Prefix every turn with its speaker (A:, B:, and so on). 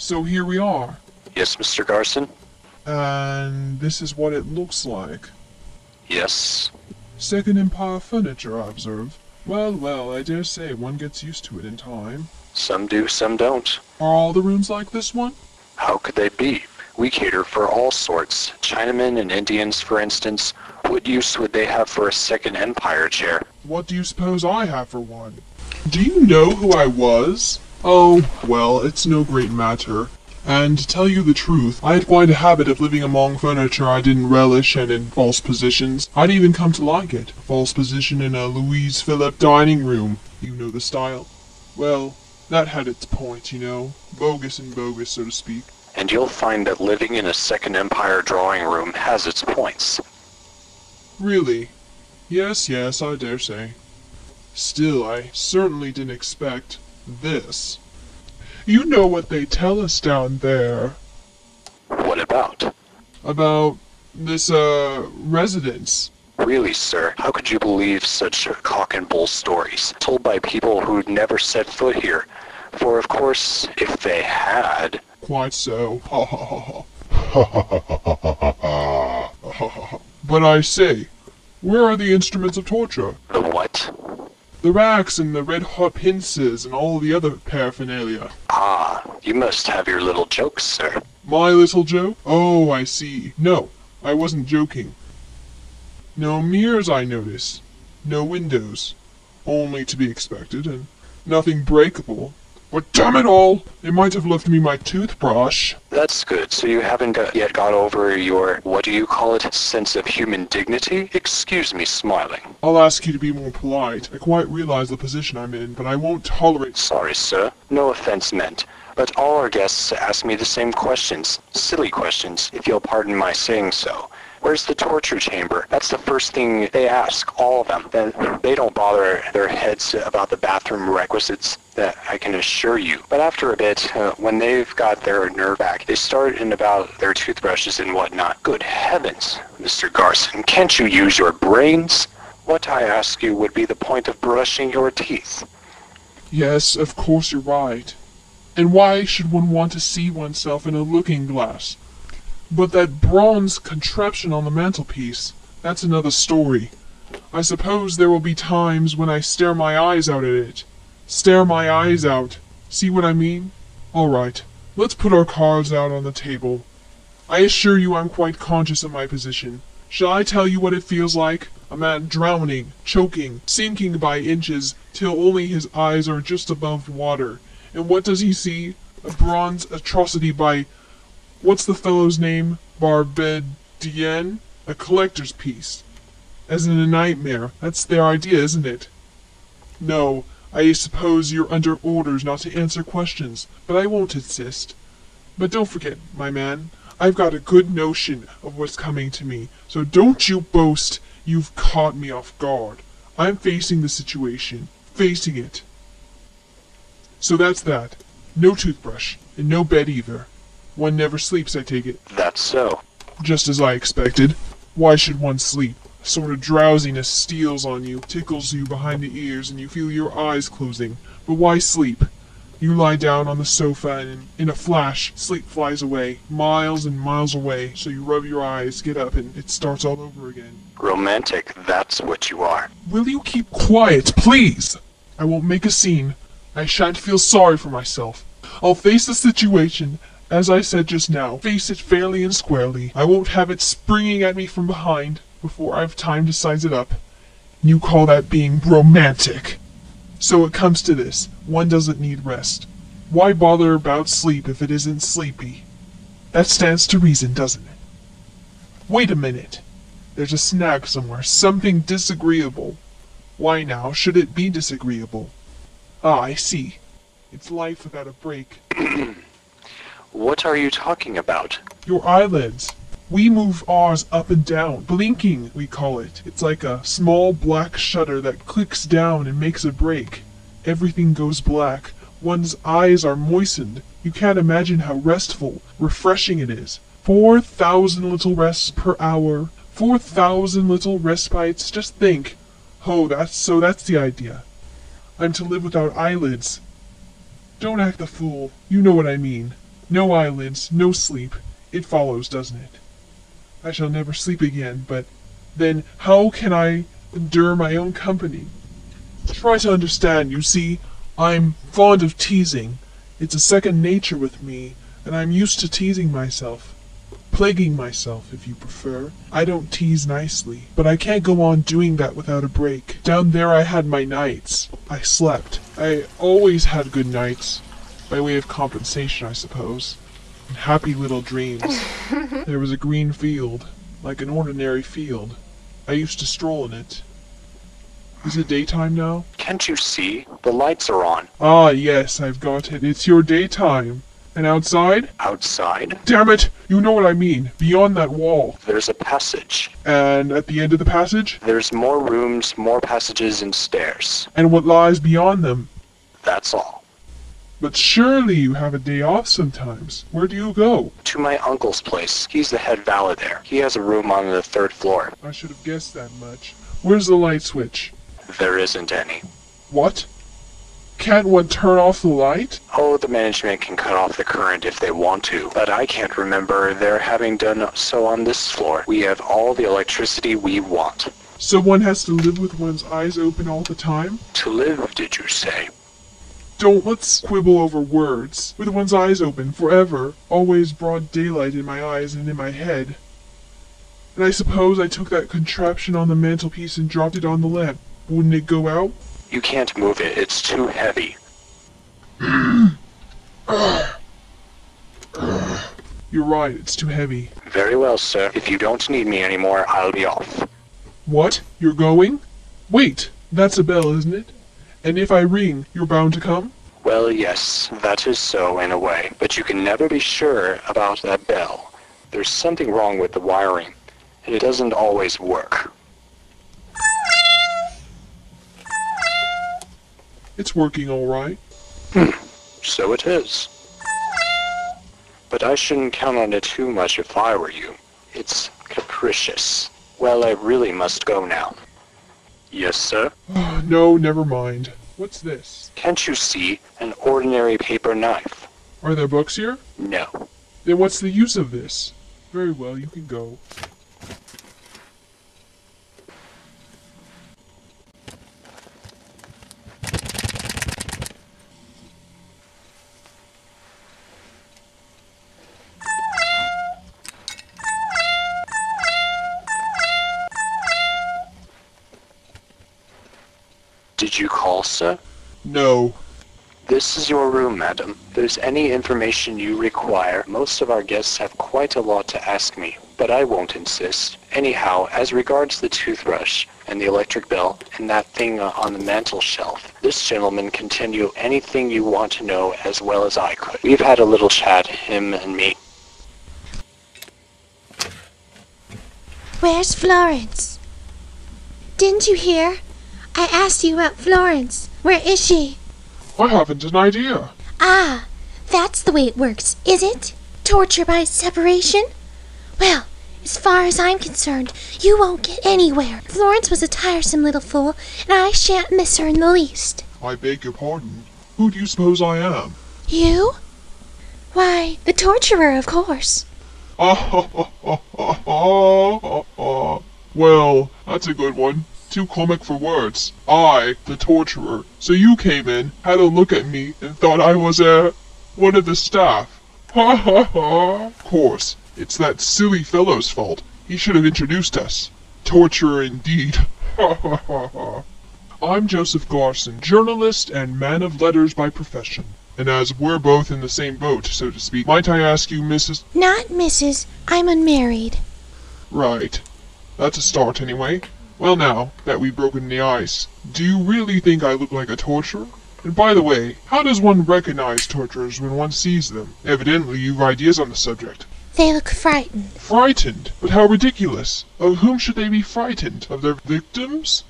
A: So here we are,
B: Yes, Mr. Garson?
A: and this is what it looks like.
B: Yes.
A: Second Empire furniture, I observe. Well, well, I dare say one gets used to it in time.
B: Some do, some don't.
A: Are all the rooms like this one?
B: How could they be? We cater for all sorts. Chinamen and Indians, for instance. What use would they have for a Second Empire chair?
A: What do you suppose I have for one? Do you know who I was? Oh, well, it's no great matter. And to tell you the truth, I had quite a habit of living among furniture I didn't relish and in false positions. I'd even come to like it. A false position in a Louis Philippe dining room. You know the style. Well, that had its point, you know. Bogus and bogus, so to speak.
B: And you'll find that living in a Second Empire drawing room has its points.
A: Really? Yes, yes, I dare say. Still, I certainly didn't expect this. You know what they tell us down there
B: What about?
A: about this, residence.
B: Really, sir, how could you believe such cock and bull stories, told by people who'd never set foot here? For of course, if they had...
A: Quite so. Ha ha ha ha. But I say, where are the instruments of torture?
B: The what?
A: The racks and the red-hot pincers and all the other paraphernalia.
B: Ah, you must have your little jokes, sir.
A: My little joke? Oh, I see. No, I wasn't joking. No mirrors, I notice. No windows. Only to be expected, and nothing breakable. But damn it all! They might have left me my toothbrush.
B: That's good. So you haven't yet got over your, what do you call it, sense of human dignity? Excuse me smiling.
A: I'll ask you to be more polite. I quite realize the position I'm in, but I won't tolerate...
B: Sorry, sir. No offense meant. But all our guests ask me the same questions. Silly questions, if you'll pardon my saying so. Where's the torture chamber? That's the first thing they ask, all of them. Then they don't bother their heads about the bathroom requisites, that I can assure you. But after a bit, when they've got their nerve back, they start in about their toothbrushes and whatnot. Good heavens, Mr. Garson, can't you use your brains? What, I ask you, would be the point of brushing your teeth?
A: Yes, of course you're right. And why should one want to see oneself in a looking glass? But that bronze contraption on the mantelpiece, that's another story. I suppose there will be times when I stare my eyes out at it. Stare my eyes out. See what I mean? All right, let's put our cards out on the table. I assure you I'm quite conscious of my position. Shall I tell you what it feels like? A man drowning, choking, sinking by inches, till only his eyes are just above water. And what does he see? A bronze atrocity by... what's the fellow's name? Barbedienne? A collector's piece. As in a nightmare. That's their idea, isn't it? No, I suppose you're under orders not to answer questions, but I won't insist. But don't forget, my man, I've got a good notion of what's coming to me, so don't you boast you've caught me off guard. I'm facing the situation. Facing it. So that's that. No toothbrush, and no bed either. One never sleeps, I take it.
B: That's so.
A: Just as I expected. Why should one sleep? A sort of drowsiness steals on you, tickles you behind the ears, and you feel your eyes closing. But why sleep? You lie down on the sofa, and in a flash, sleep flies away, miles and miles away, so you rub your eyes, get up, and it starts all over again.
B: Romantic, that's what you are.
A: Will you keep quiet, please? I won't make a scene. I shan't feel sorry for myself. I'll face the situation, as I said just now, face it fairly and squarely. I won't have it springing at me from behind before I've time to size it up. You call that being romantic. So it comes to this. One doesn't need rest. Why bother about sleep if it isn't sleepy? That stands to reason, doesn't it? Wait a minute. There's a snag somewhere. Something disagreeable. Why now should it be disagreeable? Ah, I see. It's life without a break.
B: What are you talking about?
A: Your eyelids. We move ours up and down. Blinking, we call it. It's like a small black shutter that clicks down and makes a break. Everything goes black. One's eyes are moistened. You can't imagine how restful, refreshing it is. 4,000 little rests per hour. 4,000 little respites. Just think. Oh, that's the idea. I'm to live without eyelids. Don't act the fool. You know what I mean. No eyelids, no sleep. It follows, doesn't it? I shall never sleep again, but then how can I endure my own company? Try to understand, you see, I'm fond of teasing. It's a second nature with me, and I'm used to teasing myself. Plaguing myself, if you prefer. I don't tease nicely, but I can't go on doing that without a break. Down there I had my nights. I slept. I always had good nights. By way of compensation, I suppose. And happy little dreams. There was a green field, like an ordinary field. I used to stroll in it. Is it daytime now?
B: Can't you see? The lights are on.
A: Ah, yes, I've got it. It's your daytime. And outside?
B: Outside?
A: Damn it! You know what I mean. Beyond that wall.
B: There's a passage.
A: And at the end of the passage?
B: There's more rooms, more passages, and stairs.
A: And what lies beyond them?
B: That's all.
A: But surely you have a day off sometimes. Where do you go?
B: To my uncle's place. He's the head valet there. He has a room on the 3rd floor.
A: I should have guessed that much. Where's the light switch?
B: There isn't any.
A: What? Can't one turn off the light?
B: Oh, the management can cut off the current if they want to, but I can't remember their having done so on this floor. We have all the electricity we want.
A: So one has to live with one's eyes open all the time?
B: To live, did you say?
A: Don't let's quibble over words. With one's eyes open forever, always broad daylight in my eyes and in my head. And I suppose I took that contraption on the mantelpiece and dropped it on the lamp. Wouldn't it go out?
B: You can't move it. It's too heavy.
A: You're right, it's too heavy.
B: Very well, sir. If you don't need me anymore, I'll be off.
A: What? You're going? Wait, that's a bell, isn't it? And if I ring, you're bound to come?
B: Well, yes, that is so in a way, but you can never be sure about that bell. There's something wrong with the wiring, and it doesn't always work.
A: It's working all right.
B: So it is. But I shouldn't count on it too much if I were you. It's capricious. Well, I really must go now. Yes, sir?
A: No, never mind. What's this?
B: Can't you see? An ordinary paper knife.
A: Are there books here?
B: No.
A: Then what's the use of this? Very well, you can go.
B: Did you call, sir?
A: No.
B: This is your room, madam. If there's any information you require, most of our guests have quite a lot to ask me, but I won't insist. Anyhow, as regards the toothbrush, and the electric bell, and that thing on the mantel shelf, this gentleman can tell you anything you want to know as well as I could. We've had a little chat, him and me.
C: Where's Florence? Didn't you hear? I asked you about Florence. Where is she?
A: I haven't an idea.
C: Ah, that's the way it works, is it? Torture by separation? Well, as far as I'm concerned, you won't get anywhere. Florence was a tiresome little fool, and I shan't miss her in the least.
A: I beg your pardon. Who do you suppose I am?
C: You? Why, the torturer, of course.
A: Well, that's a good one. Too comic for words. I, the torturer. So you came in, had a look at me, and thought I was one of the staff. Ha ha ha. Of course, it's that silly fellow's fault. He should have introduced us. Torturer indeed. Ha ha ha ha. I'm Joseph Garson, journalist and man of letters by profession. And as we're both in the same boat, so to speak, might I ask you, Mrs.
C: Not Mrs. I'm unmarried.
A: Right. That's a start, anyway. Well now, that we've broken the ice, do you really think I look like a torturer? And by the way, how does one recognize torturers when one sees them? Evidently you've ideas on the subject.
C: They look frightened.
A: Frightened? But how ridiculous! Of whom should they be frightened? Of their victims?